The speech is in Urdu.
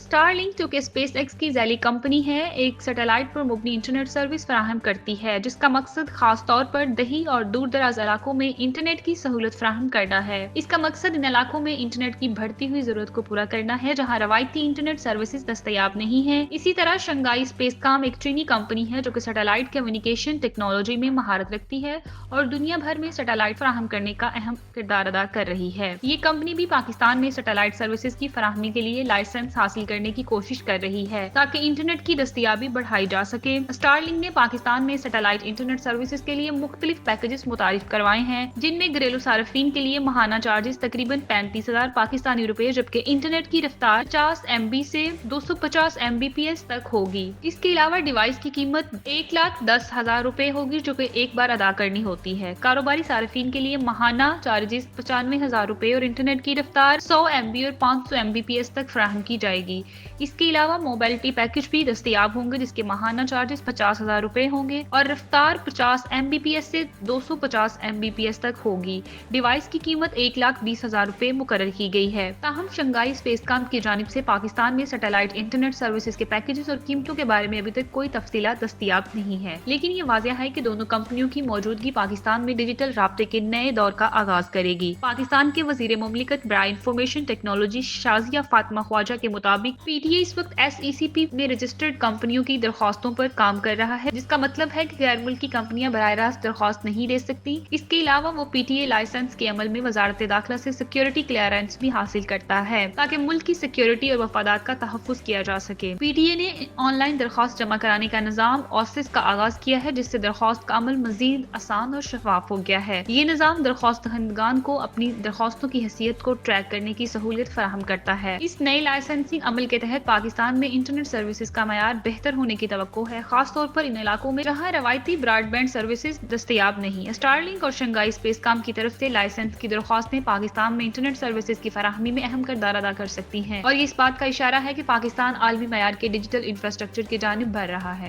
اسٹار لنک جو کہ اسپیس ایکس کی ذیلی کمپنی ہے، ایک سیٹلائٹ پر مبنی انٹرنیٹ سروس فراہم کرتی ہے جس کا مقصد خاص طور پر دیہی اور دور دراز علاقوں میں انٹرنیٹ کی سہولت فراہم کرنا ہے۔ اس کا مقصد ان علاقوں میں انٹرنیٹ کی بڑھتی ہوئی ضرورت کو پورا کرنا ہے جہاں روایتی انٹرنیٹ سروسز دستیاب نہیں ہیں۔ اسی طرح شنگھائی اسپیس کام ایک چینی کمپنی ہے جو کہ سیٹلائٹ کمیونیکیشن ٹیکنالوجی میں مہارت رکھتی ہے اور دنیا بھر میں سیٹلائٹ فراہم کرنے کا اہم کردار ادا کر رہی ہے۔ یہ کمپنی بھی پاکستان میں سیٹلائٹ سروسز کی فراہمی کے لیے لائسنس حاصل کرنے کی کوشش کر رہی ہے تاکہ انٹرنیٹ کی دستیابی بڑھائی جا سکے۔ اسٹار لنک نے پاکستان میں سیٹلائٹ انٹرنیٹ سروسز کے لیے مختلف پیکیجز متعارف کروائے ہیں جن میں گھریلو صارفین کے لیے ماہانہ چارجز تقریباً 35,000 پاکستانی روپے جبکہ انٹرنیٹ کی رفتار 50 MB سے 250 Mbps تک ہوگی۔ اس کے علاوہ ڈیوائس کی قیمت 1,10,000 روپے ہوگی جو کہ ایک بار ادا کرنی ہوتی ہے۔ کاروباری صارفین کے لیے ماہانہ چارجز 95,000 روپے اور انٹرنیٹ کی رفتار 100 MB اور 500 Mbps تک فراہم کی جائے گی۔ اس کے علاوہ موبائلٹی پیکیج بھی دستیاب ہوں گے جس کے ماہانہ چارجز 50,000 روپے ہوں گے اور رفتار 50 Mbps سے 250 Mbps تک ہوگی۔ ڈیوائس کی قیمت 1,20,000 روپے مقرر کی گئی ہے۔ تاہم شنگھائی اسپیس کام کی جانب سے پاکستان میں سیٹلائٹ انٹرنیٹ سروسز کے پیکیجز اور قیمتوں کے بارے میں ابھی تک کوئی تفصیلات دستیاب نہیں ہے، لیکن یہ واضح ہے کہ دونوں کمپنیوں کی موجودگی پاکستان میں ڈیجیٹل رابطے کے نئے دور کا آغاز کرے گی۔ پاکستان کے وزیر مملکت برائے انفارمیشن ٹیکنالوجی شازیہ فاطمہ خواجہ کے مطابق PTA اس وقت SECP میں رجسٹرڈ کمپنیوں کی درخواستوں پر کام کر رہا ہے جس کا مطلب ہے کہ غیر ملکی کمپنیاں براہ راست درخواست نہیں دے سکتی۔ اس کے علاوہ وہ PTA لائسنس کے عمل میں وزارت داخلہ سے سیکیورٹی کلیئرنس بھی حاصل کرتا ہے تاکہ ملک کی سیکیورٹی اور مفادات کا تحفظ کیا جا سکے۔ PTA نے آن لائن درخواست جمع کرانے کا نظام OSIS کا آغاز کیا ہے جس سے درخواست کا عمل مزید آسان اور شفاف ہو گیا ہے۔ یہ نظام درخواست دہندگان کو اپنی درخواستوں کی حیثیت کو ٹریک کرنے کی سہولت فراہم کرتا ہے۔ اس نئے لائسنسنگ عمل کے تحت پاکستان میں انٹرنیٹ سروسز کا معیار بہتر ہونے کی توقع ہے، خاص طور پر ان علاقوں میں جہاں روایتی براڈ بینڈ سروسز دستیاب نہیں۔ اسٹار لنک اور شنگھائی اسپیس کام کی طرف سے لائسنس کی درخواستیں پاکستان میں انٹرنیٹ سروسز کی فراہمی میں اہم کردار ادا کر سکتی ہیں اور یہ اس بات کا اشارہ ہے کہ پاکستان عالمی معیار کے ڈیجیٹل انفراسٹرکچر کی جانب بڑھ رہا ہے۔